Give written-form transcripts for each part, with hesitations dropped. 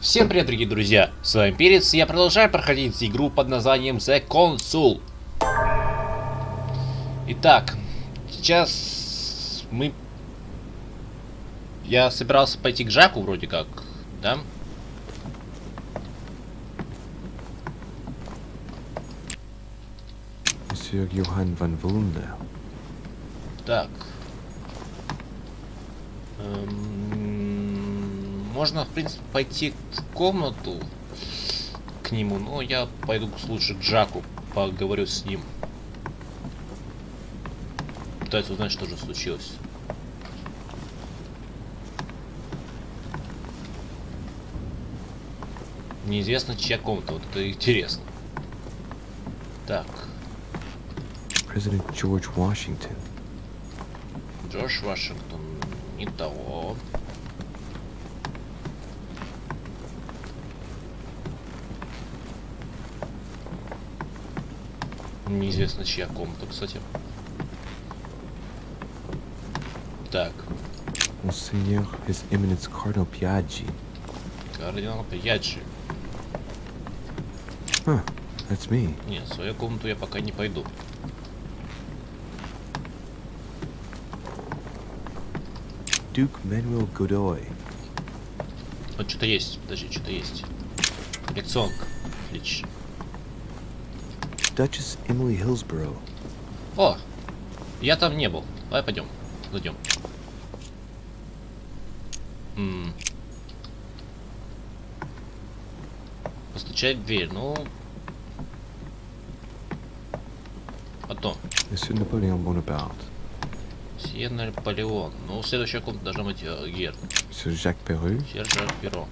Всем привет, дорогие друзья, с вами Перец, и я продолжаю проходить игру под названием The Console. Итак, сейчас я собирался пойти к Жаку вроде как, да? Monsieur Johann van Wunde. Так. Можно, в принципе, пойти в комнату к нему, но я пойду лучше к Жаку, поговорю с ним. Пытаюсь узнать, что же случилось. Неизвестно, чья комната, вот это интересно. Так. President George Washington. Джордж Вашингтон. Не того. Неизвестно, чья комната, кстати. Так. Monseigneur His Eminence Cardinal Piaggi. Кардинал Пьяджи. Huh, that's me. Нет, в свою комнату я пока не пойду. Duke Manuel Godoy. Вот что-то есть, подожди, что-то есть. Коллекционка. Отлично. Duchess Emily Hillsborough. О! Я там не был. Давай пойдем. Зайдем. Постучать в дверь, ну... Потом. Monsieur Napoleon Bonaparte. Сьер Наполеон. Ну, следующая комната должна быть Гер. Monsieur Jacques Perru. Сьер Жак Перо.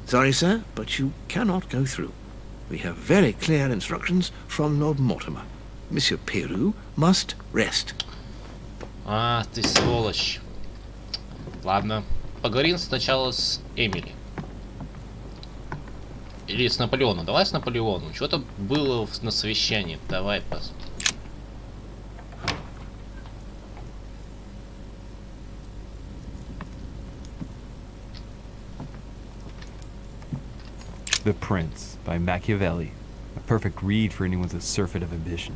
Sorry, sir, but you cannot go through. We have very clear instructions from Lord Mortimer. Monsieur Peru must rest. А, ты сволочь. Ладно. Поговорим сначала с Эмили. Или с Наполеоном. Давай с Наполеоном. Что-то было на совещании. Давай посмотрим. The Prince by Machiavelli. A perfect read for anyone with a surfeit of ambition.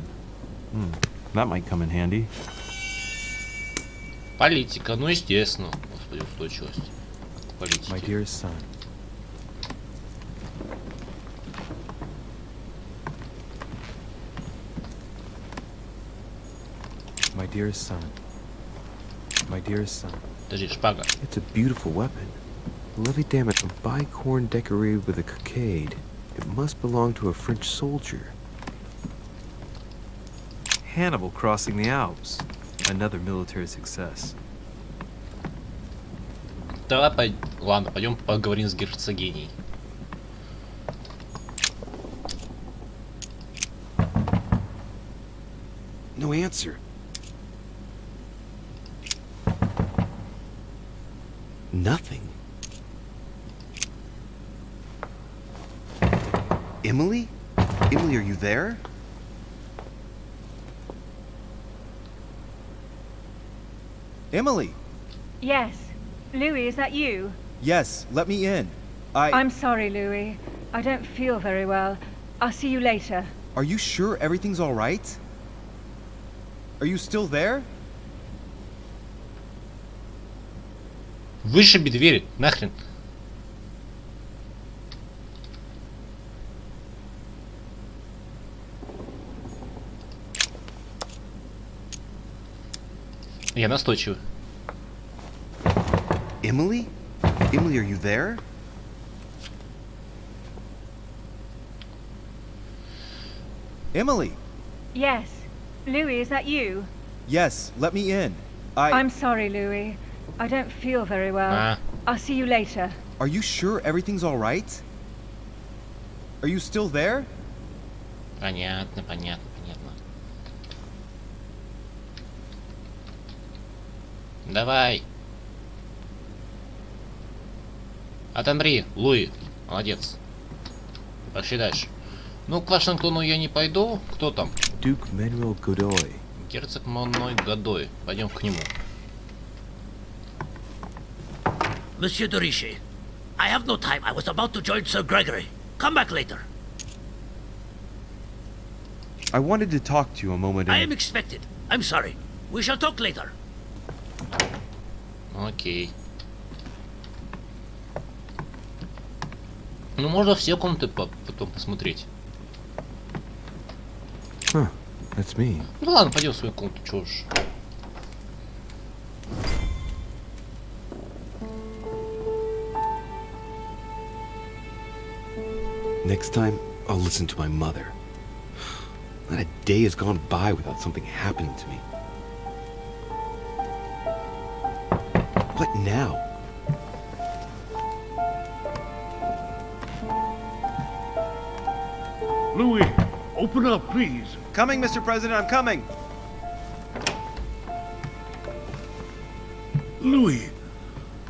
That might come in handy. Политика, ну естественно. Господи, устойчивость. Политики. My dearest son. My dearest son. My dearest son. Подожди, шпага. It's a beautiful weapon. Lovely damn it, a bicorn decorated with a cockade. It must belong to a French soldier. Hannibal crossing the Alps. Another military success. Давай, ладно, пойдем поговорим с герцогиней. No answer. Nothing. Emily? Emily, are you there? Emily! Yes. Louis, is that you? Yes, let me in. I'm sorry, Louis. I don't feel very well. I'll see you later. Are you sure everything's all right? Are you still there? Вышиби дверь, нахрен. Я настойчивый. Emily? Emily, are you there? Emily! Yes. Louis, is that you? Yes, let me in. I'm sorry, Louis. I don't feel very well. А, I'll see you later. Are you sure everything's all right? Are you still there? понятно, понятно, понятно. Давай. Отомри, Луи. Молодец. Пошли дальше. Ну, к Вашингтону я не пойду. Кто там? Duke Manuel Godoy. Герцог Монной Годой. Пойдем к нему. Monsieur de Richet, I have no time. I was about to join Sir Gregory. Come back later. I wanted to talk to you a moment I and... am expected. I'm sorry. We shall talk later. Окей. Ну, можно все комнаты потом посмотреть. Huh, that's me. Ну ладно, пойдем в свою комнату, чё ж. Next time, I'll listen to my mother. Not a day has gone by without something happening to me. What now? Louis, open up, please. Coming, Mr. President, I'm coming. Louis.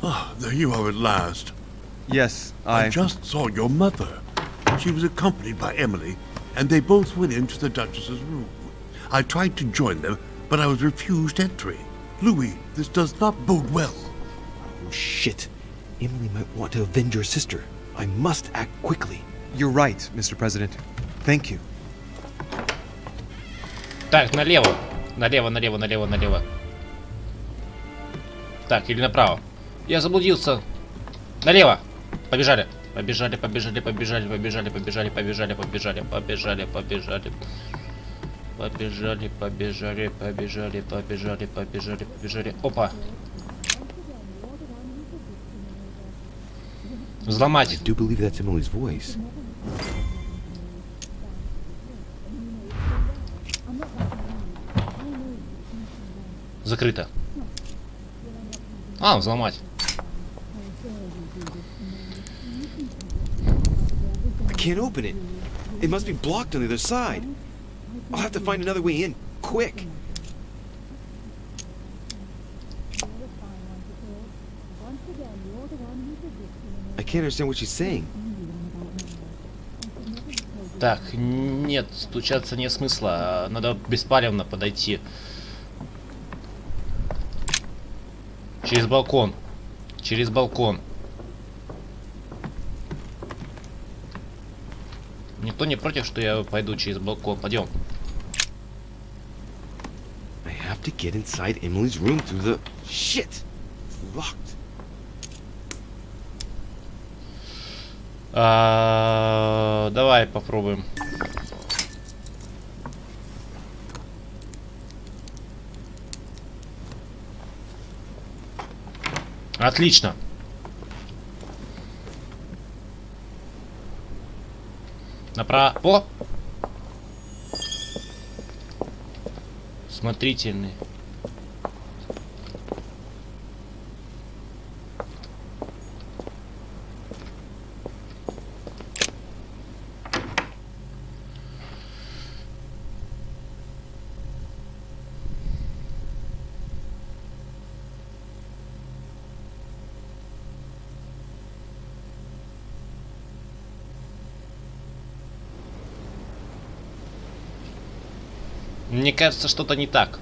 Ah, there you are at last. Yes, I just saw your mother. She was accompanied by Emily, and they both went into the Duchess's room. I tried to join them, but I was refused entry. Louis, this does not bode well. Oh, shit. Emily might want to avenge her sister. I must act quickly. You're right, Mr. President. Thank you. Так, налево. Налево, налево, налево, налево. Так, или направо. Я заблудился. Налево. Побежали. Побежали, побежали, побежали, побежали, побежали, побежали, побежали, побежали, побежали. Побежали, побежали, побежали, побежали, побежали, побежали. Опа. I Взломать. do believe that's Emily's voice. Закрыто. А, взломать. I can't open it. It must be blocked on the other side. I'll have to find another way in, quick. I can't understand what she's saying. Так, нет, стучаться нет смысла. Надо беспалевно подойти. Через балкон. Через балкон. Никто не против, что я пойду через балкон. Пойдем. I have to get inside Emily's room through the... Shit! It's locked. Давай попробуем. Отлично. Направо. Смотрительный. Мне кажется, что-то не так.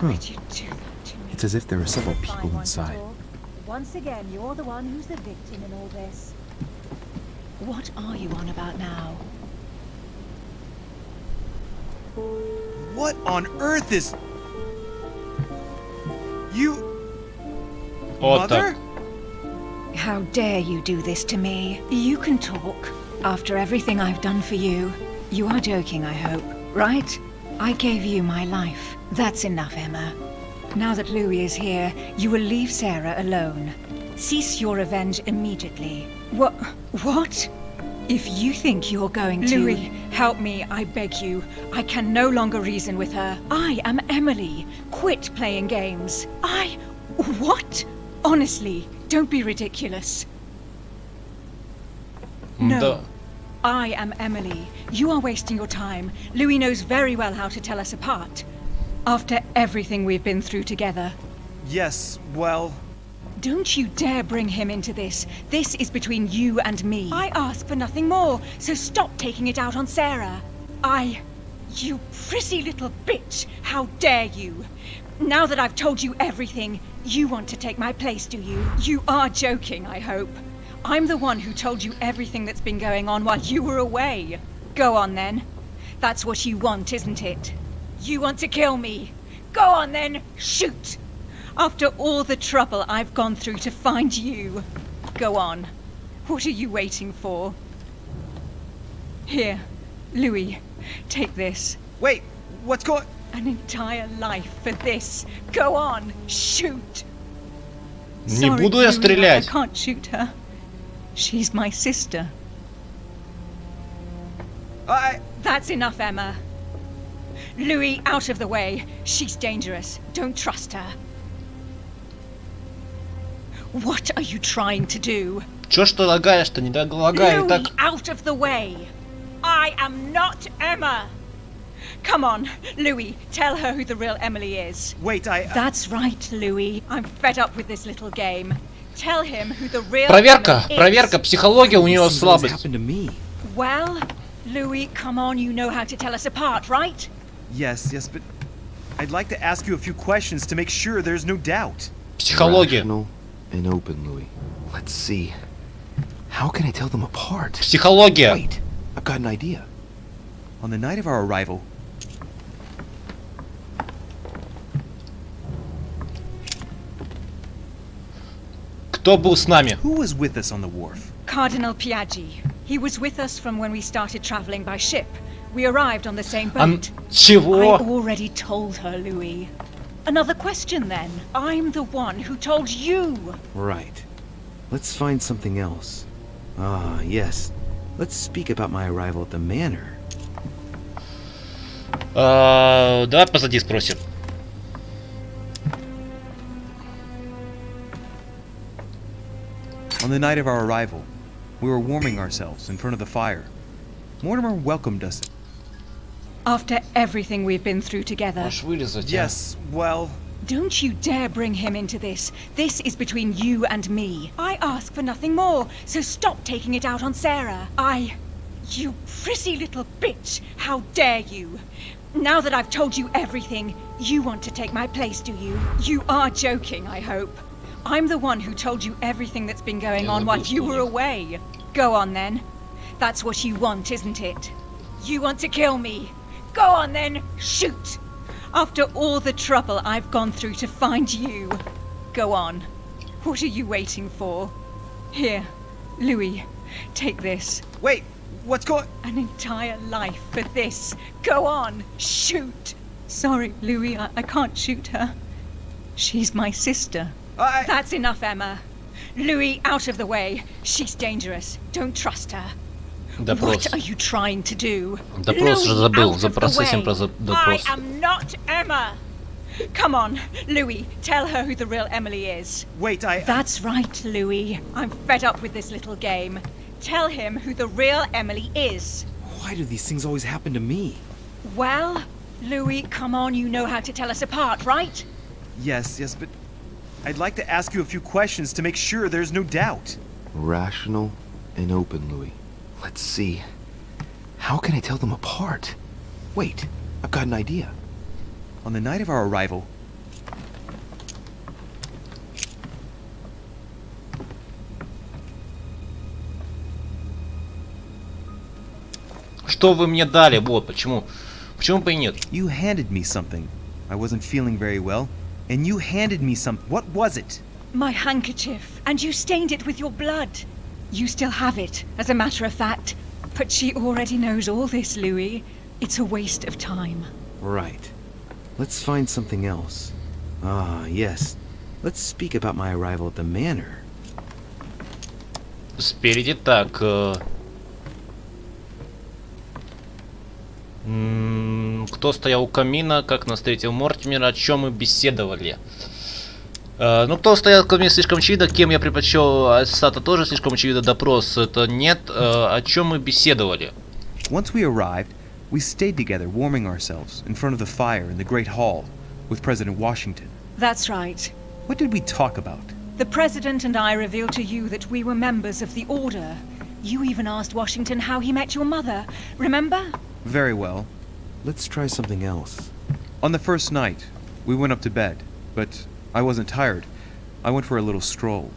It's as if there are several people inside. Once again, you're the one who's the victim in all this. What are you on about now? What on earth is... You... Вот Mother? так. How dare you do this to me? You can talk. After everything I've done for you. You are joking, I hope, right? I gave you my life. That's enough, Emma. Now that Louis is here, you will leave Sarah alone. Cease your revenge immediately. What? If you think you're going to... Louis, help me, I beg you. I can no longer reason with her. I am Emily. Quit playing games. What? Honestly, don't be ridiculous. No. Да. I am Emily. You are wasting your time. Louis knows very well how to tell us apart. After everything we've been through together. Yes, well... Don't you dare bring him into this. This is between you and me. I ask for nothing more, so stop taking it out on Sarah. You prissy little bitch! How dare you! Now that I've told you everything, you want to take my place, do you? You are joking, I hope. I'm the one who told you everything that's been going on while you were away. Go on then. That's what you want, isn't it? You want to kill me. Go on then, shoot! After all the trouble I've gone through to find you. Go on. What are you waiting for? Here, Louis, take this. Wait, what's going... An entire life for this. Go on, shoot! Не Sorry, буду я Louis, I стрелять. can't shoot her. She's my sister. That's enough, Emma. Louis, out of the way. She's dangerous. Don't trust her. What are you trying to do? Чё ж ты лагаешь-то? Не лагай, Louis, так... out of the way. I am not Emma. Come on, Louis, tell her who the real Emily is. Wait, That's right, Louis. I'm fed up with this little game. Tell him who the real Проверка, Emily проверка, is. психология у него These things always слабость. happen to me. Well, Louis, come on, you know how to tell us apart, right? Yes, but... I'd like to ask you a few questions to make sure there's no doubt. Психология. Rational and open, Louis. Let's see. How can I tell them apart? Психология. Wait, I've got an idea. On the night of our arrival, Кто был с нами? who was with us on the wharf? Cardinal Piaggi. He was with us from when we started traveling by ship. We arrived on the same Ан... boat. I Чего? already told her, Louis. Another question then. I'm the one who told you. Right. Let's find something else. Ah, yes. Let's speak about my arrival at the manor. Давай позади спросим. On the night of our arrival, we were warming ourselves in front of the fire. Mortimer welcomed us. After everything we've been through together. Можешь вырезать, а? Yes, well... Don't you dare bring him into this. This is between you and me. I ask for nothing more, so stop taking it out on Sarah. You pretty little bitch! How dare you! Now that I've told you everything, you want to take my place, do you? You are joking, I hope. I'm the one who told you everything that's been going on while you were away. Go on then. That's what you want, isn't it? You want to kill me. Go on then, shoot! After all the trouble I've gone through to find you. Go on. What are you waiting for? Here, Louis, take this. Wait, what's going... An entire life for this. Go on, shoot! Sorry, Louis, I can't shoot her. She's my sister. That's enough, Emma. Louis, out of the way. She's dangerous. Don't trust her. Допрос. What are you trying to do? Допрос же Louis, забыл. out of the Запроси всем way. про допрос. I am not Emma. Come on, Louis, tell her who the real Emily is. Wait, That's right, Louis. I'm fed up with this little game. Tell him who the real Emily is. Why do these things always happen to me? Well, Louis, come on, you know how to tell us apart, right? Yes, but... I'd like to ask you a few questions to make sure there's no doubt. Rational and open, Louis. Let's see. How can I tell them apart? Wait, I've got an idea. On the night of our arrival, Что вы мне дали? Вот, почему? Почему бы и нет? you handed me something. I wasn't feeling very well, and you handed me something. What was it? My handkerchief, and you stained it with your blood. You still have it, as a matter of fact. But she already knows all this, Louis. It's a waste of time. Right. Let's find something else. Ah, yes. Let's speak about my arrival at the manor. Спереди так. Кто стоял у камина, как нас встретил Мортимер, о чем мы беседовали? Ну, кто стоял у камина, слишком очевидно, кем я предпочел Альсата, тоже слишком очевидно, допрос это нет. О чем мы беседовали? Once we arrived, we stayed together warming ourselves in front of the fire in the Great Hall with President Washington. That's right. What did we talk about? The President and I revealed to you that we were members of the Order. You even asked Washington how he met your mother. Remember? Very well. Let's try something else. On the first night, we went up to bed, but I wasn't tired. I went for a little stroll.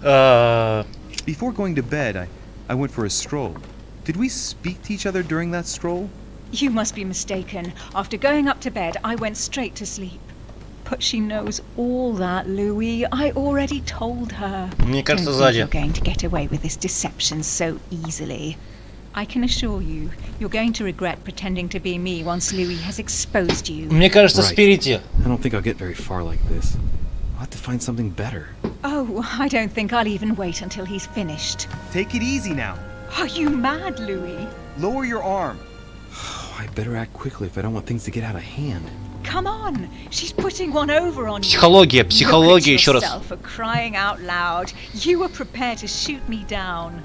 Before going to bed, I went for a stroll. Did we speak to each other during that stroll? You must be mistaken. After going up to bed, I went straight to sleep. But she knows all that, Louis. I already told her. Мне кажется, Don't think сзади. you're going to get away with this deception so easily. I can assure you, you're going to regret pretending to be me once Louis has exposed you. Мне кажется, Right. спереди. I don't think I'll get very far like this. I'll have to find something better. Oh, I don't think I'll even wait until he's finished. Take it easy now. Are you mad, Louis? Lower your arm. I better act quickly if I don't want things to get out of hand. Come on, she's putting one over on you. Психология, Look at психология, еще раз. yourself for crying out loud. You were prepared to shoot me down.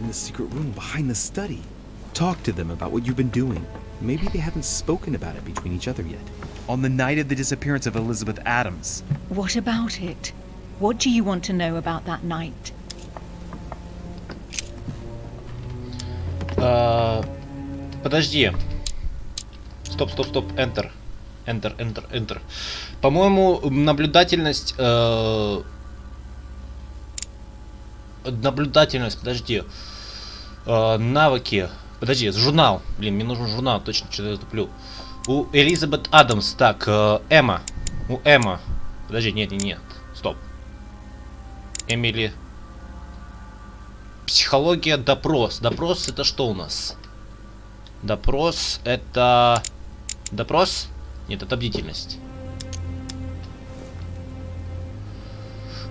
In the secret room behind the study. Talk to them about what you've been doing. Maybe they haven't spoken about it between each other yet. On the night of the disappearance of Elizabeth Adams. What about it? What do you want to know about that night? Подожди. Стоп, стоп, стоп. Enter. Enter, enter, enter. По-моему, наблюдательность... Наблюдательность, подожди. Навыки. Подожди, журнал. Блин, мне нужен журнал, точно что-то я туплю. У Элизабет Адамс. Так, Эмма. У Эмма. Подожди, нет, нет, нет. Стоп. Эмили. Психология, допрос. Допрос это что у нас? Допрос это... Допрос? Нет, это бдительность.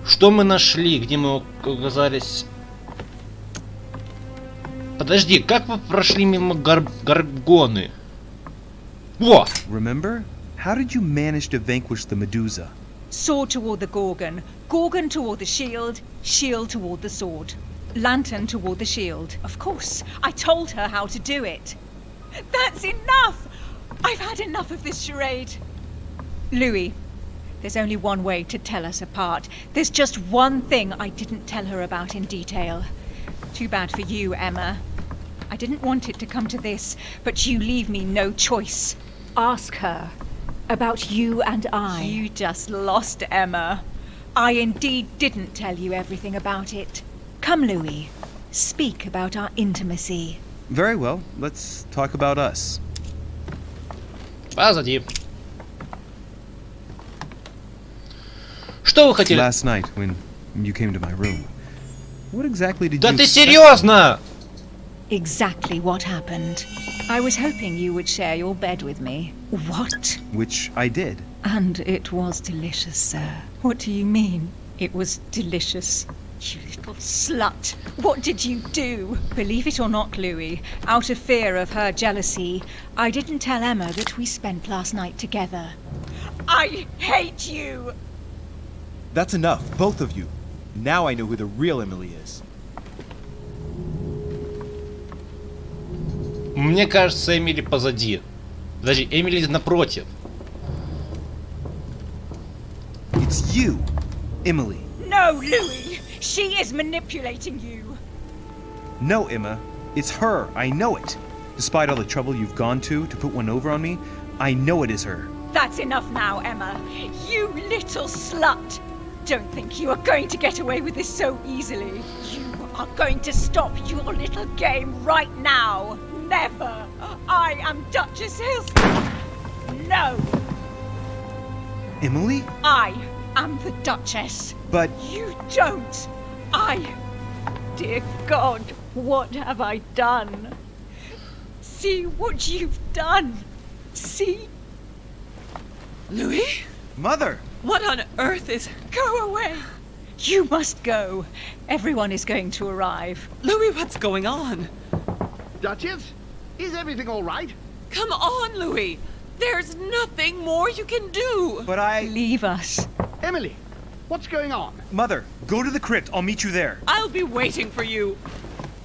Что мы нашли? Где мы оказались? Подожди, как мы прошли мимо Гаргоны? Во! Remember? How did you manage to vanquish the Medusa? Sword toward the Gorgon, Gorgon toward the shield, shield toward the sword. Lantern toward the shield. Of course, I told her how to do it. That's enough! I've had enough of this charade. Louis, there's only one way to tell us apart. There's just one thing I didn't tell her about in detail. Too bad for you, Emma. I didn't want it to come to this, but you leave me no choice. Ask her about you and I. You just lost, Emma. I indeed didn't tell you everything about it. Come, Louis. Speak about our intimacy. Very well, let's talk about us. Позади. Что вы хотели? Last night, when you came to my room, what exactly did Да you ты expect? серьезно? Exactly what happened. I was hoping you would share your bed with me. What? Which I did. And it was delicious, sir. What do you mean? It was delicious. You little slut. What did you do? Believe it or not, Louis, out of fear of her jealousy, I didn't tell Emma that we spent last night together. I hate you! That's enough, both of you. Now I know who the real Emily is. Мне кажется, Эмили позади. Подожди, Эмили напротив. It's you, Emily. No, Louis! She is manipulating you! No, Emma. It's her. I know it. Despite all the trouble you've gone to put one over on me, I know it is her. That's enough now, Emma. You little slut! Don't think you are going to get away with this so easily. You are going to stop your little game right now. Never. I am Duchess Hills. No, Emily? I am the Duchess. But You don't. Dear God, what have I done? See what you've done. See? Louis? Mother! What on earth is... Go away. You must go. Everyone is going to arrive. Louis, what's going on? Duchess, is everything all right? Come on, Louis. There's nothing more you can do. But I... Leave us. Emily, what's going on? Mother, go to the crypt. I'll meet you there. I'll be waiting for you.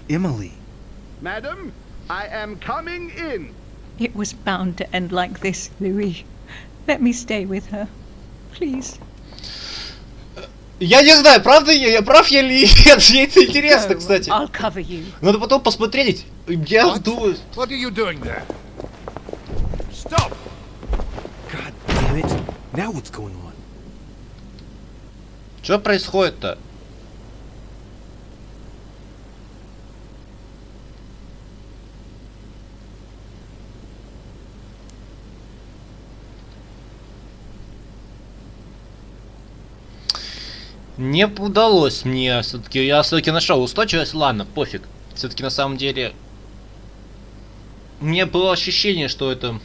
Emily. Madam, I am coming in. It was bound to end like this, Louis. Let me stay with her. Please. Я не знаю, правда я прав я ли нет. Мне это интересно, кстати. I'll cover you. Надо потом посмотреть. Я думаю... What are you doing there? Stop! Damn it! Now what's going on? Что происходит-то? Не удалось мне все-таки. Я все-таки нашел устойчивость. Ладно, пофиг. Все-таки на самом деле. У меня было ощущение, что это.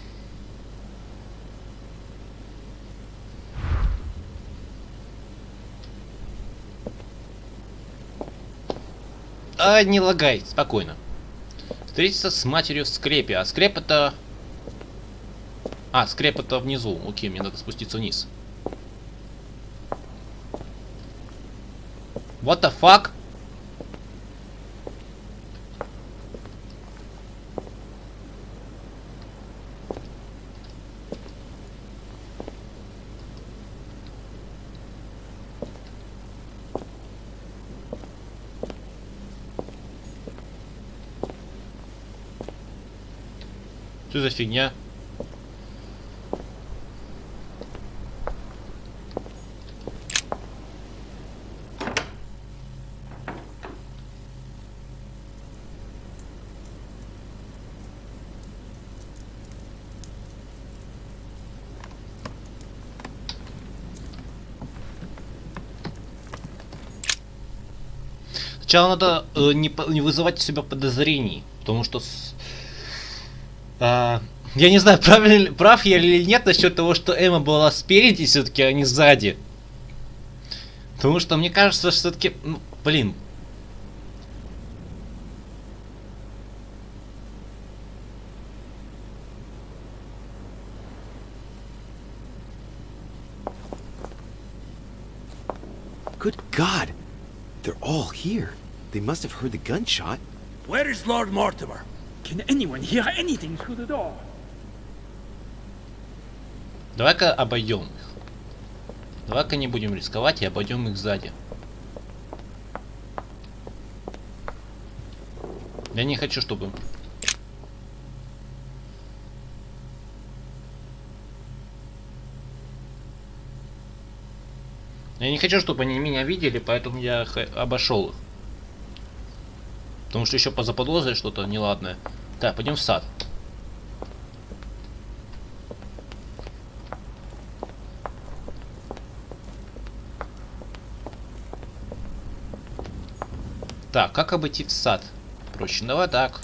А, не лагай, спокойно. Встретиться с матерью в склепе. А склеп это. А, склеп это внизу. Окей, мне надо спуститься вниз. What the fuck? Что за фигня? Сначала надо не вызывать у себя подозрений, потому что я не знаю, прав я или нет насчет того, что Эмма была спереди все-таки, а не сзади. Потому что мне кажется, что все-таки, ну, блин. Good God! They're all here. They must have heard the gunshot. Where is Lord Mortimer? Can anyone hear anything through the door? Давай-ка обойдем их. Давай-ка не будем рисковать и обойдем их сзади. Я не хочу, чтобы... Я не хочу, чтобы они меня видели, поэтому я обошел их. Потому что еще позаподозрили что-то неладное. Так, пойдем в сад. Так, как обойти в сад? Проще. Давай так.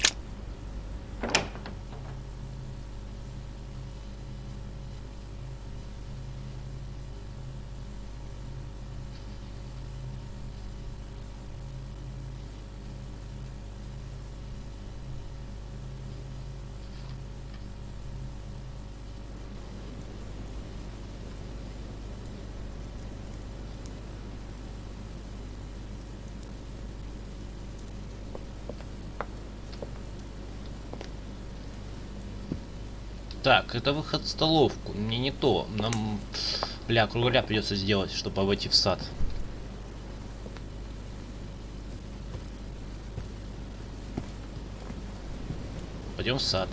Так, это выход в столовку. Мне не то. Нам, бля, кругляя придется сделать, чтобы войти в сад. Пойдем в сад.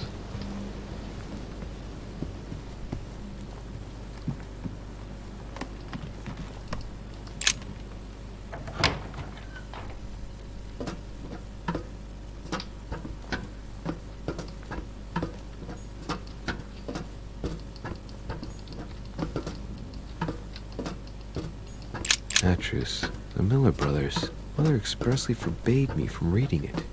Actress, the Miller brothers. Mother expressly forbade me from reading it.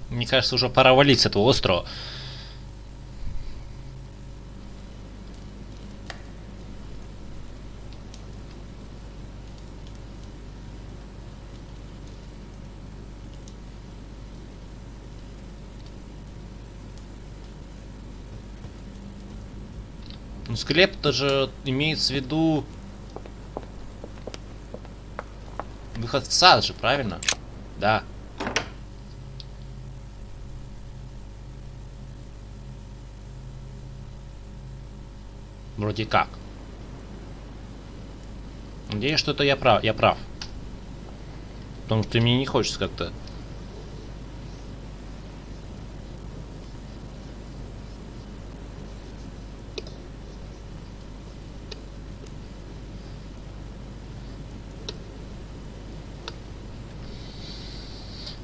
Мне кажется, уже пора валить с этого острова. Ну, склеп-то же имеется в виду выход в сад же, правильно? Да. Вроде как. Надеюсь, что это я прав. Потому что мне не хочется как-то.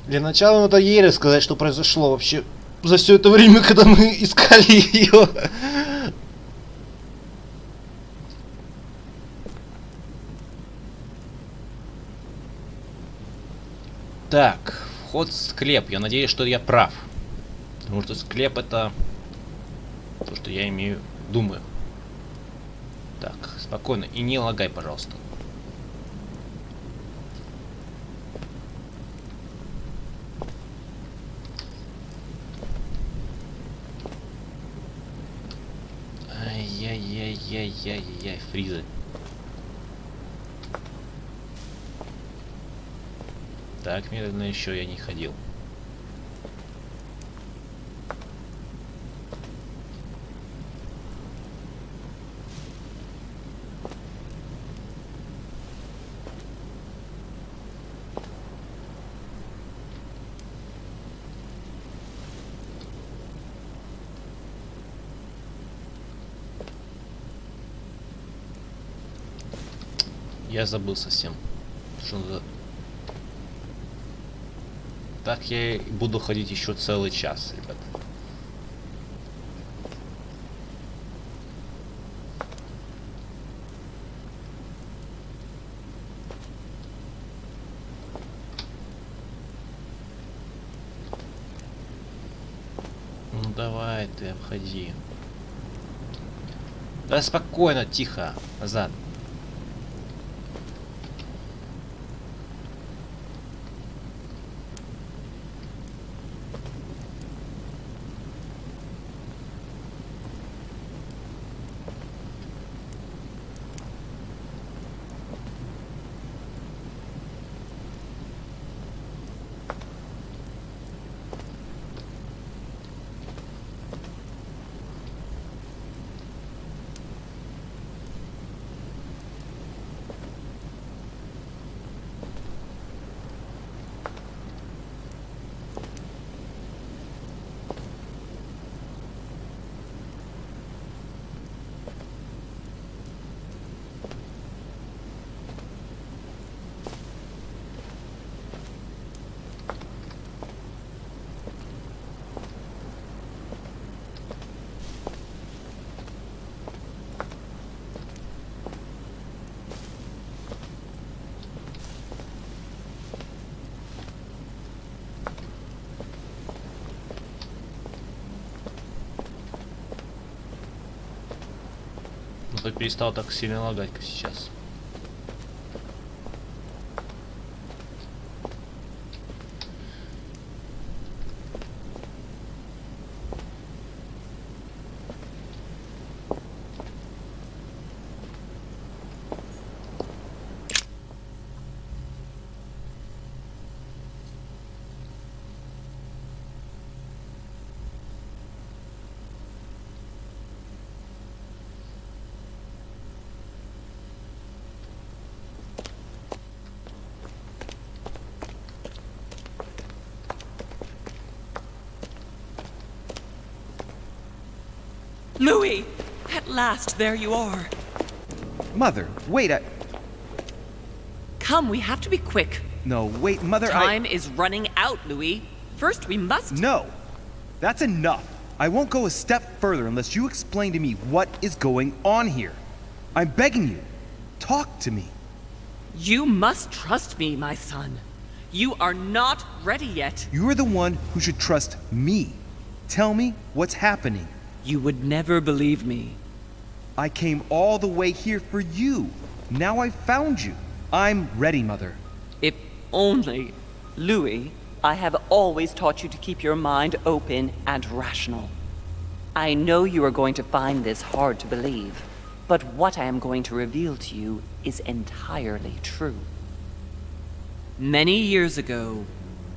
Для начала надо Ере сказать, что произошло вообще за все это время, когда мы искали ее. Так, вход в склеп. Я надеюсь, что я прав. Потому что склеп это то, что я имею, думаю. Так, спокойно. И не лагай, пожалуйста. Ай-яй-яй-яй-яй-яй, фризы. Так медленно еще я не ходил. Я забыл совсем. Что за... Так я и буду ходить еще целый час, ребят. Ну давай ты обходи. Да спокойно, тихо, назад. Ну, перестал так сильно лагать, как сейчас. Louis! At last, there you are. Mother, wait, Come, we have to be quick. No, wait, Mother, Time is running out, Louis. First, we must... No! That's enough! I won't go a step further unless you explain to me what is going on here. I'm begging you. Talk to me. You must trust me, my son. You are not ready yet. You're the one who should trust me. Tell me what's happening. You would never believe me. I came all the way here for you. Now I've found you. I'm ready, Mother. If only... Louis, I have always taught you to keep your mind open and rational. I know you are going to find this hard to believe, but what I am going to reveal to you is entirely true. Many years ago,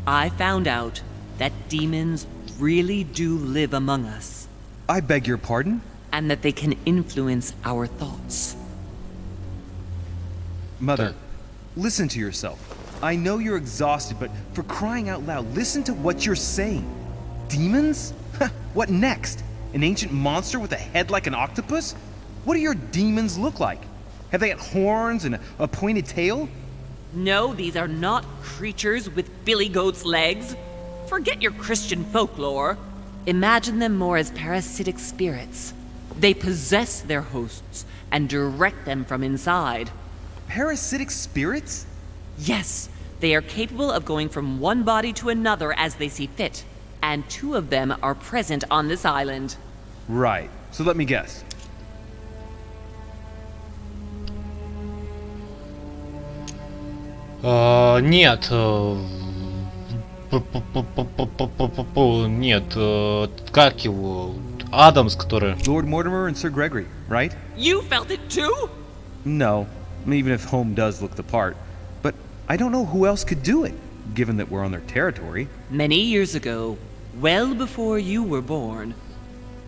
I found out that demons really do live among us. I beg your pardon? And that they can influence our thoughts. Mother, listen to yourself. I know you're exhausted, but for crying out loud, listen to what you're saying. Demons? What next? An ancient monster with a head like an octopus? What do your demons look like? Have they got horns and a pointed tail? No, these are not creatures with billy goat's legs. Forget your Christian folklore. Imagine them more as parasitic spirits. They possess their hosts and direct them from inside. Parasitic spirits? Yes, they are capable of going from one body to another as they see fit, and 2 of them are present on this island. Right. So let me guess. Нет. Нет. Как его? Адамс, который... Lord Mortimer and Sir Gregory, right? You felt it too? No, even if Home does look the part. But I don't know who else could do it, given that we're on their territory. Many years ago, well before you were born,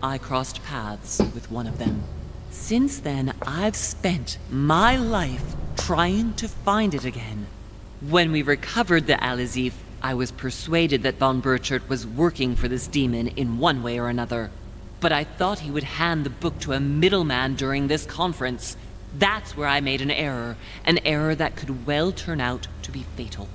I crossed paths with one of them. Since then, I've spent my life trying to find it again. When we recovered the Alizif, I was persuaded that von Burchard was working for this demon in one way or another. But I thought he would hand the book to a middleman during this conference. That's where I made an error that could well turn out to be fatal.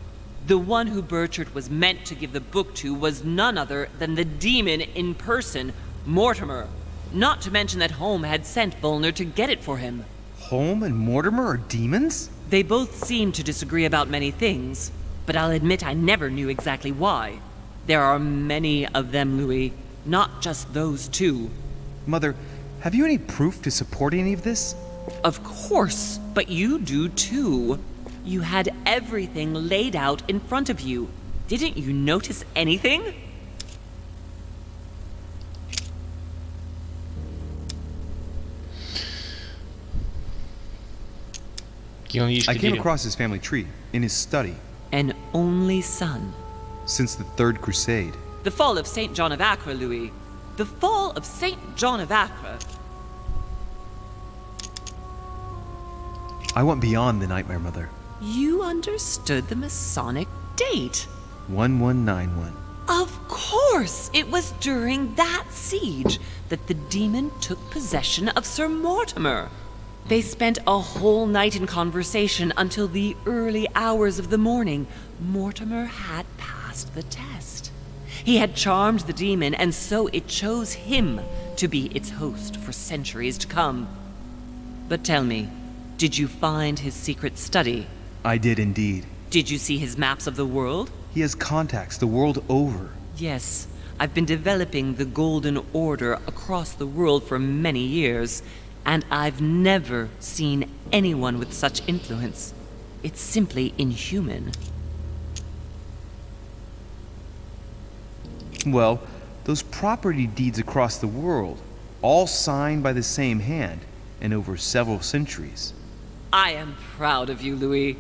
The one who Burchard was meant to give the book to was none other than the demon in person, Mortimer. Not to mention that Home had sent Volner to get it for him. Home and Mortimer are demons? They both seem to disagree about many things, but I'll admit I never knew exactly why. There are many of them, Louis, not just those 2. Mother, have you any proof to support any of this? Of course, but you do too. You had everything laid out in front of you. Didn't you notice anything? I came across his family tree in his study. An only son. Since the Third Crusade. The fall of St. John of Acre, Louis. The fall of St. John of Acre. I went beyond the nightmare, Mother. You understood the Masonic date. 1191. Of course! It was during that siege that the demon took possession of Sir Mortimer. They spent a whole night in conversation until the early hours of the morning. Mortimer had passed the test. He had charmed the demon, and so it chose him to be its host for centuries to come. But tell me, did you find his secret study? I did indeed. Did you see his maps of the world? He has contacts the world over. Yes, I've been developing the Golden Order across the world for many years, and I've never seen anyone with such influence. It's simply inhuman. Well, those property deeds across the world, all signed by the same hand, and over several centuries. I am proud of you, Louis.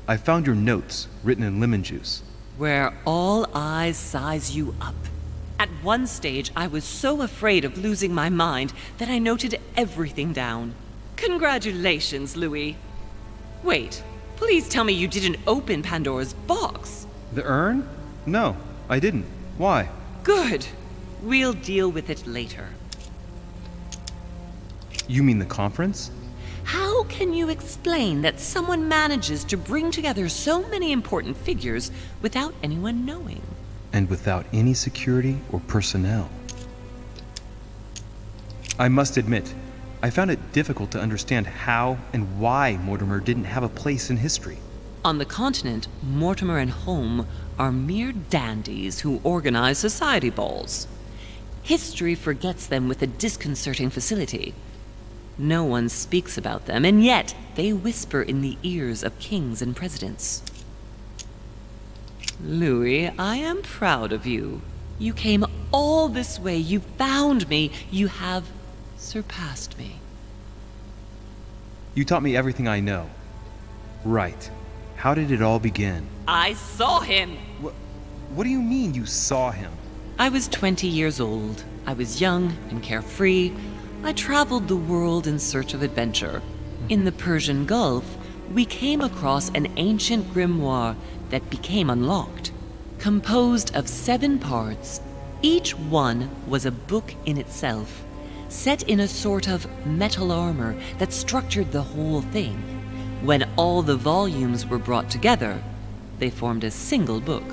I found your notes, written in lemon juice. Where all eyes size you up. At one stage, I was so afraid of losing my mind that I noted everything down. Congratulations, Louis. Wait, please tell me you didn't open Pandora's box. The urn? No, I didn't. Why? Good. We'll deal with it later. You mean the conference? How can you explain that someone manages to bring together so many important figures without anyone knowing? And without any security or personnel. I must admit, I found it difficult to understand how and why Mortimer didn't have a place in history. On the continent, Mortimer and Home are mere dandies who organize society balls. History forgets them with a disconcerting facility. No one speaks about them, and yet they whisper in the ears of kings and presidents. Louis, I am proud of you. You came all this way. You found me. You have surpassed me. You taught me everything I know. Right. How did it all begin? I saw him. What do you mean you saw him? I was 20 years old. I was young and carefree. I traveled the world in search of adventure. In the Persian Gulf, we came across an ancient grimoire that became unlocked. Composed of 7 parts, each one was a book in itself, set in a sort of metal armor that structured the whole thing. When all the volumes were brought together, they formed a single book.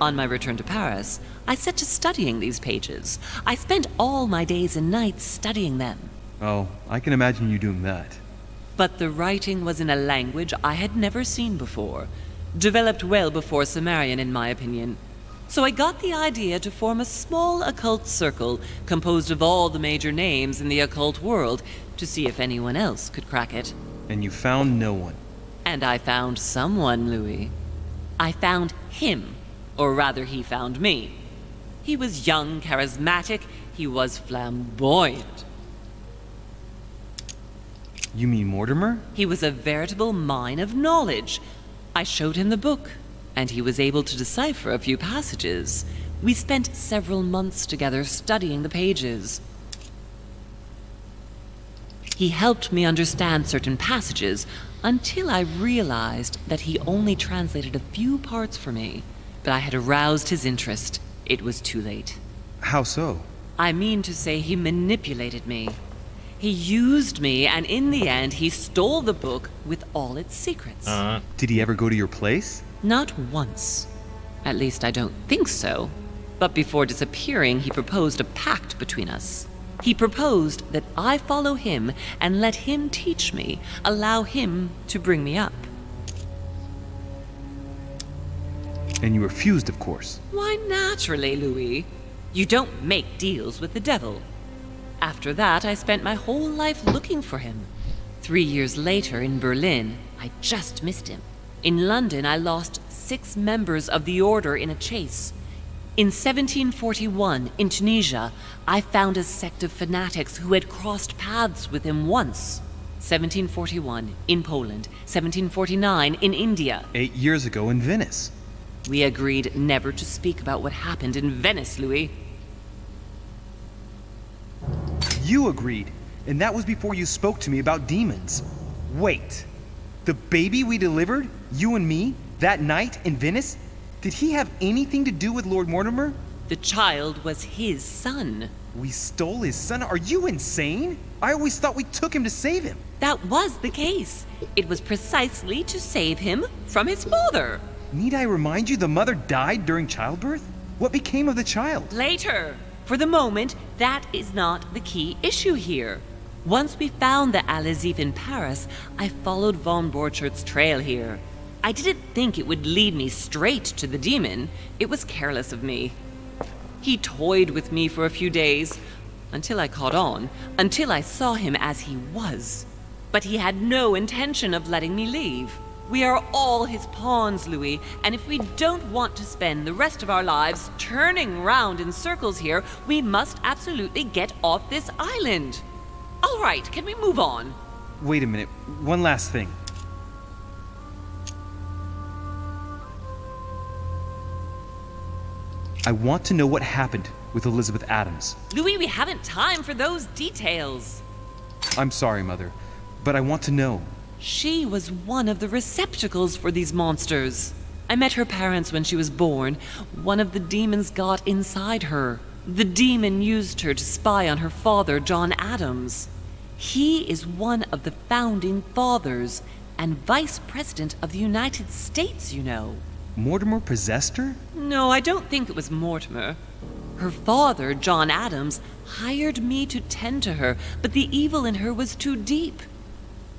On my return to Paris, I set to studying these pages. I spent all my days and nights studying them. Oh, I can imagine you doing that. But the writing was in a language I had never seen before, developed well before Sumerian in my opinion. So I got the idea to form a small occult circle composed of all the major names in the occult world to see if anyone else could crack it. And you found no one. And I found someone, Louis. I found him, or rather he found me. He was young, charismatic, he was flamboyant. You mean Mortimer? He was a veritable mine of knowledge. I showed him the book, and he was able to decipher a few passages. We spent several months together studying the pages. He helped me understand certain passages until I realized that he only translated a few parts for me. But I had aroused his interest. It was too late. How so? I mean to say he manipulated me. He used me, and in the end, he stole the book with all its secrets. Did he ever go to your place? Not once. At least I don't think so. But before disappearing, he proposed a pact between us. He proposed that I follow him and let him teach me, allow him to bring me up. And you refused, of course. Why, naturally, Louis. You don't make deals with the devil. After that, I spent my whole life looking for him. 3 years later, in Berlin, I just missed him. In London, I lost 6 members of the order in a chase. In 1741, in Tunisia, I found a sect of fanatics who had crossed paths with him once. 1741, in Poland. 1749, in India. 8 years ago in Venice. We agreed never to speak about what happened in Venice, Louis. You agreed, and that was before you spoke to me about demons. Wait, the baby we delivered, you and me, that night in Venice, did he have anything to do with Lord Mortimer? The child was his son. We stole his son? Are you insane? I always thought we took him to save him. That was the case. It was precisely to save him from his father. Need I remind you the mother died during childbirth? What became of the child? Later. For the moment, that is not the key issue here. Once we found the Al-Azif in Paris, I followed von Borchart's trail here. I didn't think it would lead me straight to the demon. It was careless of me. He toyed with me for a few days, until I caught on, until I saw him as he was. But he had no intention of letting me leave. We are all his pawns, Louis, and if we don't want to spend the rest of our lives turning round in circles here, we must absolutely get off this island. All right, can we move on? Wait a minute, one last thing. I want to know what happened with Elizabeth Adams. Louis, we haven't time for those details. I'm sorry, Mother, but I want to know. She was one of the receptacles for these monsters. I met her parents when she was born. One of the demons got inside her. The demon used her to spy on her father, John Adams. He is one of the founding fathers and vice president of the United States, you know. Mortimer possessed her? No, I don't think it was Mortimer. Her father, John Adams, hired me to tend to her, but the evil in her was too deep.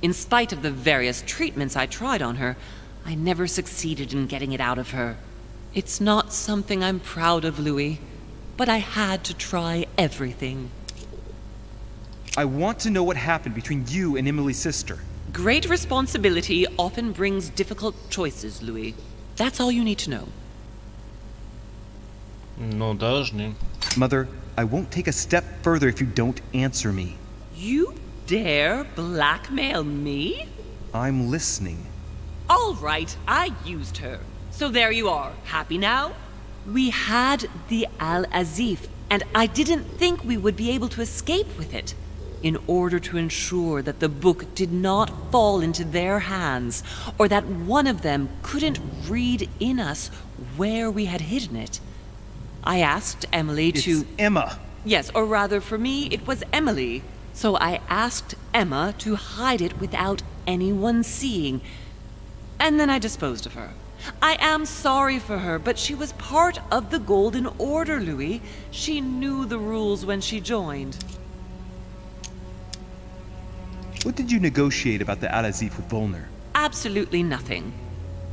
In spite of the various treatments I tried on her, I never succeeded in getting it out of her. It's not something I'm proud of, Louis, but I had to try everything. I want to know what happened between you and Emily's sister. Great responsibility often brings difficult choices, Louis. That's all you need to know. Ну, должны. Mother, I won't take a step further if you don't answer me. You dare blackmail me? I'm listening. All right, I used her. So there you are. Happy now? We had the Al-Azif, and I didn't think we would be able to escape with it. in order to ensure that the book did not fall into their hands, or that one of them couldn't read in us where we had hidden it. I asked Emily to... It's Emma. Yes, or rather for me, it was Emily. So I asked Emma to hide it without anyone seeing. And then I disposed of her. I am sorry for her, but she was part of the Golden Order, Louis. She knew the rules when she joined. What did you negotiate about the Al-Azif with Volner? Absolutely nothing.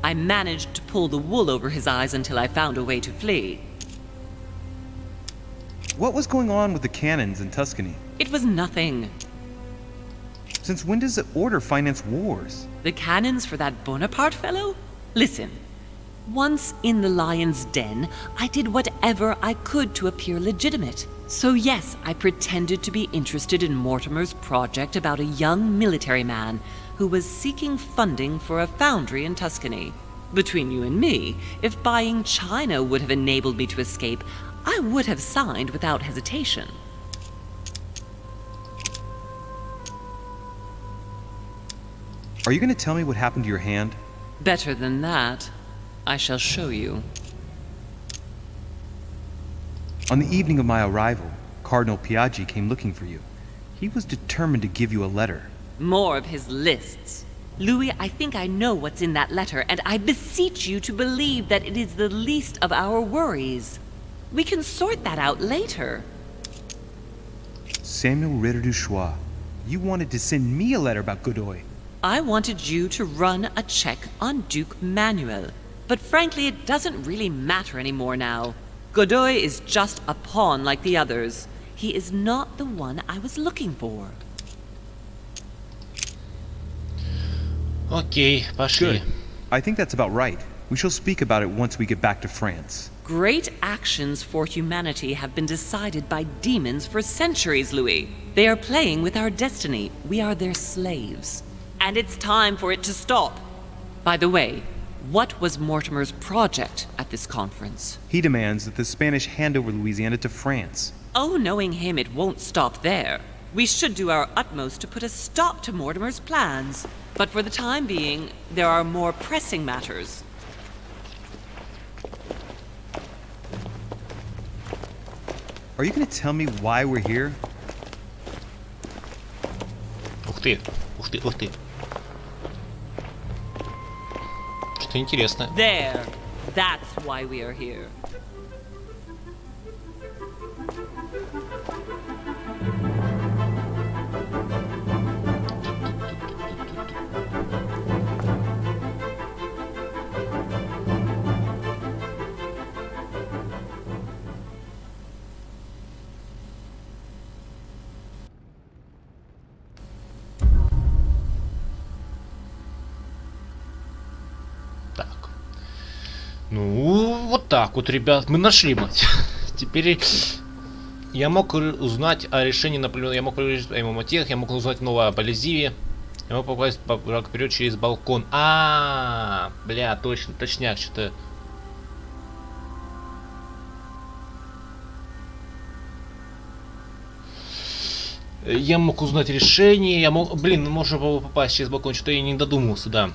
I managed to pull the wool over his eyes until I found a way to flee. What was going on with the cannons in Tuscany? It was nothing. Since when does the Order finance wars? The cannons for that Bonaparte fellow? Listen, once in the lion's den, I did whatever I could to appear legitimate. So yes, I pretended to be interested in Mortimer's project about a young military man who was seeking funding for a foundry in Tuscany. Between you and me, if buying China would have enabled me to escape, I would have signed without hesitation. Are you going to tell me what happened to your hand? Better than that, I shall show you. On the evening of my arrival, Cardinal Piaggi came looking for you. He was determined to give you a letter. More of his lists. Louis, I think I know what's in that letter, and I beseech you to believe that it is the least of our worries. We can sort that out later. Samuel Ritter du Choix, you wanted to send me a letter about Godoy. I wanted you to run a check on Duke Manuel. But frankly, it doesn't really matter anymore now. Godoy is just a pawn like the others. He is not the one I was looking for. Окей, пошли. Good. I think that's about right. We shall speak about it once we get back to France. Great actions for humanity have been decided by demons for centuries, Louis. They are playing with our destiny. We are their slaves. And it's time for it to stop. By the way, what was Mortimer's project at this conference? He demands that the Spanish hand over Louisiana to France. Oh, knowing him, it won't stop there. We should do our utmost to put a stop to Mortimer's plans. But for the time being, there are more pressing matters. Are you going to tell me why we're here? Ух ты, ух ты, ух ты. Что интересное. There. That's why we are here. Ну, вот так вот, ребят, мы нашли, мать. Теперь я мог узнать о решении Наполеона, я мог узнать о мотивах, я мог узнать новое об Ализиве. Я мог попасть вперед через балкон. Бля, точно, точняк, что-то. Я мог узнать решение, я мог... Блин, можно было попасть через балкон, что-то я не додумался, да.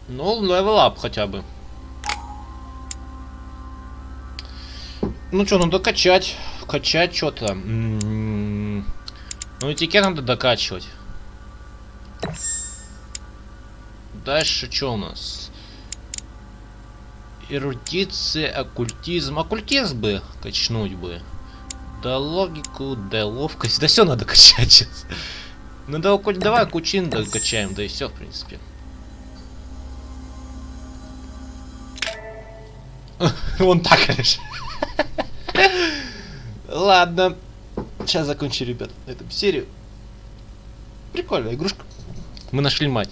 Ну, левел ап хотя бы. Ну что, надо качать. Качать что-то. Ну, этикет надо докачивать. Дальше что у нас? Эрудиция, оккультизм. Оккультизм бы качнуть бы. Да логику, да ловкость. Да все надо качать сейчас. Ну да, давай кучин докачаем, да и все, в принципе. Вон так, конечно. Ладно. Сейчас закончу, ребят, эту серию. Прикольная игрушка. Мы нашли мать.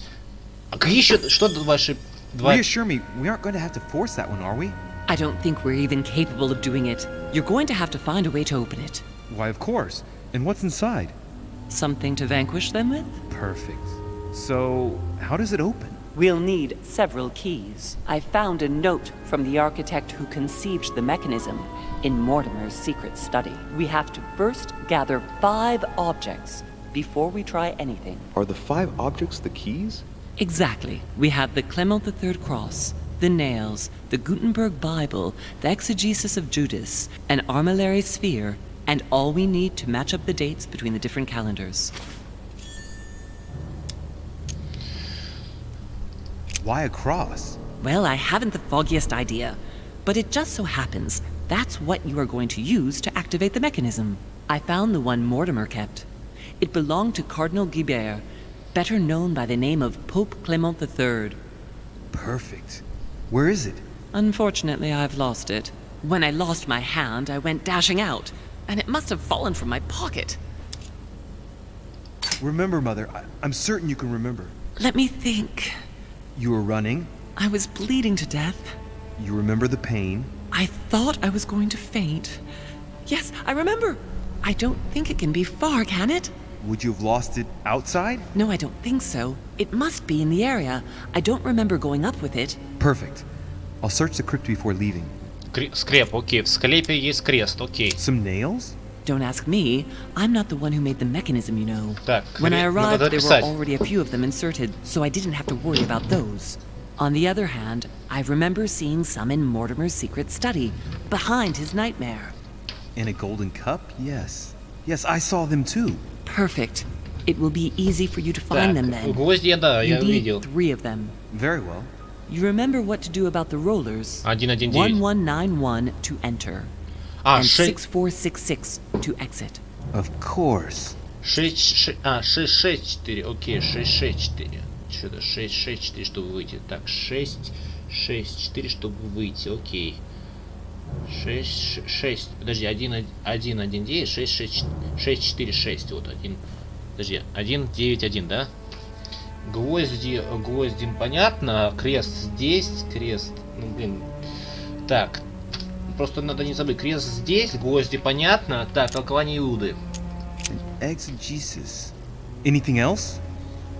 А какие еще... Что ваши... Reassure me, we aren't going to have to force that one, are we? I don't think we're even capable of doing it. You're going to have to find a way to open it. Why, of course. And what's inside? Something to vanquish them with? Perfect. So, how does it open? We'll need several keys. I found a note from the architect who conceived the mechanism in Mortimer's secret study. We have to first gather 5 objects before we try anything. Are the 5 objects the keys? Exactly. We have the Clement III cross, the nails, the Gutenberg Bible, the exegesis of Judas, an armillary sphere, and all we need to match up the dates between the different calendars. Why a cross? Well, I haven't the foggiest idea, but it just so happens that's what you are going to use to activate the mechanism. I found the one Mortimer kept. It belonged to Cardinal Guibert, better known by the name of Pope Clement III. Perfect. Where is it? Unfortunately, I've lost it. When I lost my hand, I went dashing out, and it must have fallen from my pocket. Remember, Mother. I'm certain you can remember. Let me think. You were running. I was bleeding to death. You remember the pain. I thought I was going to faint. Yes, I remember. I don't think it can be far, can it? Would you have lost it outside? No, I don't think so. It must be in the area. I don't remember going up with it. Perfect. I'll search the crypt before leaving. Скреп, окей. В склепе есть крест, окей. Some nails? Don't ask me. I'm not the one who made the mechanism, you know. Так, When I arrived, надо there were писать. already a few of them inserted, so I didn't have to worry about those. On the other hand, I remember seeing some in Mortimer's secret study, behind his nightmare. And a golden cup? Yes. Yes, I saw them too. Perfect. It will be easy for you to find them then. Гвозди, да, You я need видел. 3 of them. Very well. You remember what to do about the rollers. 119. 1191 to enter. And 6466 to exit. Of course. 664, окей, 664. Что-то 664, чтобы выйти. Так, 664, чтобы выйти, окей. 6, подожди, 119, 646, вот 1, подожди, 191, да? Гвозди, понятно, крест здесь, крест, ну блин, так, просто надо не забыть, крест здесь, гвозди, понятно, так, толкование Иуды. Exegesis. Anything else?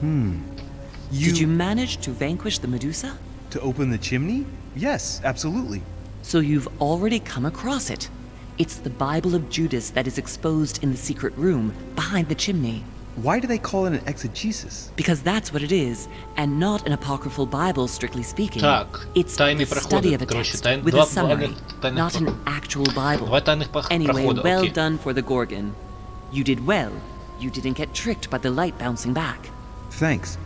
Did you manage to vanquish the Medusa? To open the chimney? Yes, absolutely. So you've already come across it. It's the Bible of Judas that is exposed in the secret room behind the chimney. Why do they call it an exegesis? Because that's what it is, and not an apocryphal Bible, strictly speaking. Так, It's тайные the проходы, study of a короче, text with a summary, тайных not an actual Bible. Два тайных Anyway, прохода, well окей. done for the Gorgon. You did well. You didn't get tricked by the light bouncing back. Thanks.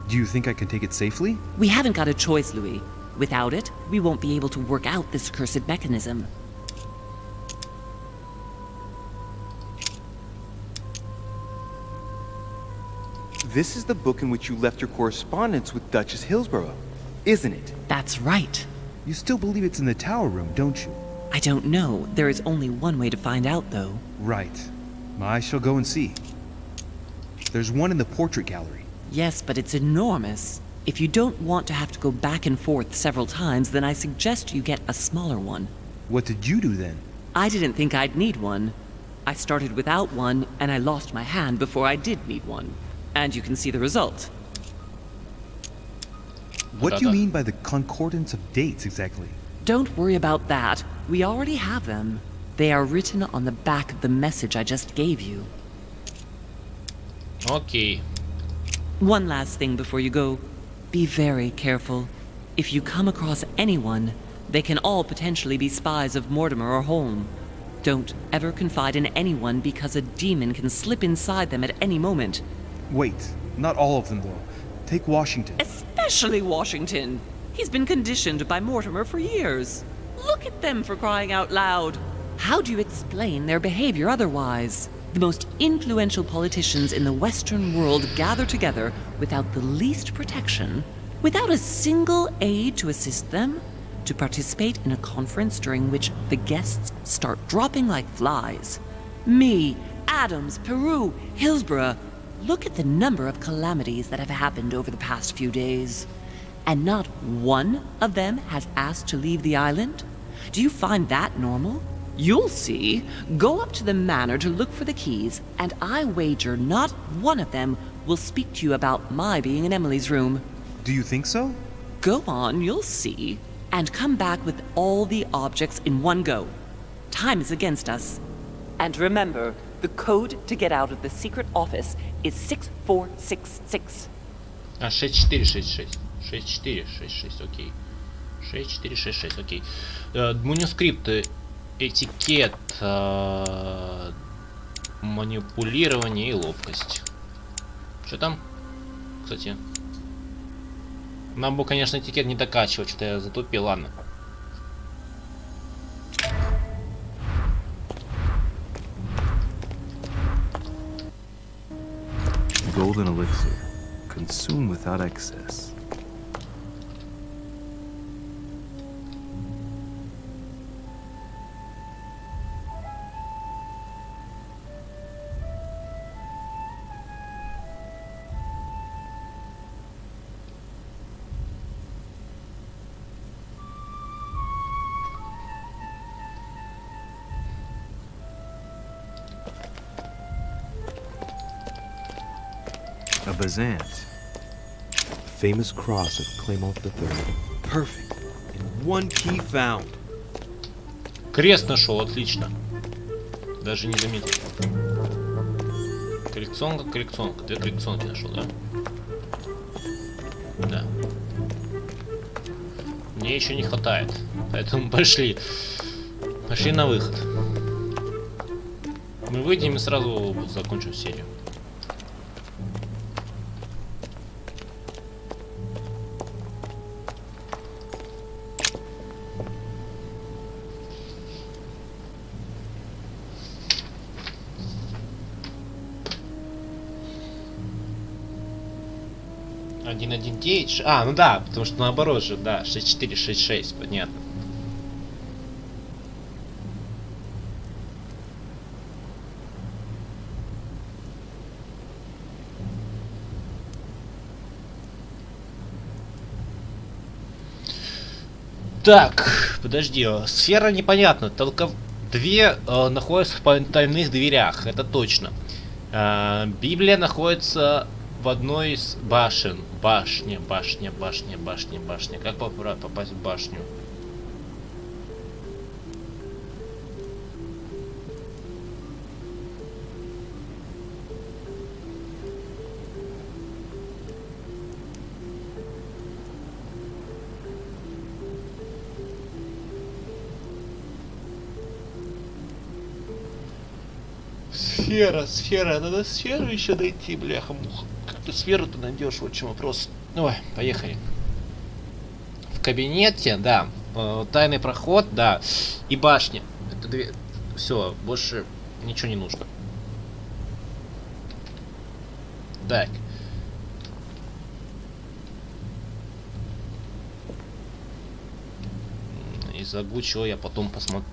Do you think I can take it safely? We haven't got a choice, Louis. Without it, we won't be able to work out this cursed mechanism. This is the book in which you left your correspondence with Duchess Hillsborough, isn't it? That's right. You still believe it's in the tower room, don't you? I don't know. There is only one way to find out, though. Right. I shall go and see. There's one in the portrait gallery. Yes, but it's enormous. If you don't want to have to go back and forth several times, then I suggest you get a smaller one. What did you do then? I didn't think I'd need one. I started without one, and I lost my hand before I did need one. And you can see the result. What do you mean by the concordance of dates exactly? Don't worry about that. We already have them. They are written on the back of the message I just gave you. Окей. One last thing before you go. Be very careful. If you come across anyone, they can all potentially be spies of Mortimer or Holm. Don't ever confide in anyone because a demon can slip inside them at any moment. Wait, not all of them though. Take Washington. Especially Washington. He's been conditioned by Mortimer for years. Look at them, for crying out loud. How do you explain their behavior otherwise? The most influential politicians in the Western world gather together without the least protection, without a single aid to assist them, to participate in a conference during which the guests start dropping like flies. Me, Adams, Peru, Hillsborough. Look at the number of calamities that have happened over the past few days. And not one of them has asked to leave the island? Do you find that normal? You'll see. Go up to the manor to look for the keys, and I wager not one of them will speak to you about my being in Emily's room. Do you think so? Go on, you'll see. And come back with all the objects in one go. Time is against us. And remember, the code to get out of the secret office is 6466. А, 6466. 6466, окей. 6466, окей. Манускрипты, этикет, манипулирование и ловкость. Что там? Кстати. Нам бы, конечно, этикет не докачивать, что-то я затупил, ладно. Golden elixir. Consume without excess. A Bazant. Famous cross of Claymont III. Perfect. And one key found. Крест нашел, отлично. Даже не заметил. Коллекционка, коллекционка. 2 коллекционки нашел, да? Да. Мне еще не хватает. Поэтому пошли. Пошли на выход. Мы выйдем и сразу закончим серию. Один, один, 9. А, ну да, потому что наоборот же, да, 6466, понятно. Так, подожди, сфера непонятна, только 2 находятся в потайных дверях, это точно. Библия находится в одной из башен. Башня. Как попасть в башню? Сфера, надо сферу еще дойти, бляха-муха. Как ты сферу-то найдешь, вот в чем вопрос. Давай, поехали. В кабинете, да. Тайный проход, да. И башня. Это 2. Все, больше ничего не нужно. Так. Из озвучил я потом посмотрю.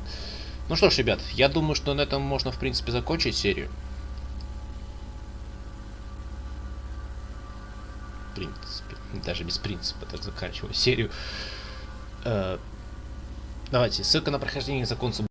Ну что ж, ребят, я думаю, что на этом можно, в принципе, закончить серию. В принципе, даже без принципа так заканчиваю серию. Давайте, ссылка на прохождение законца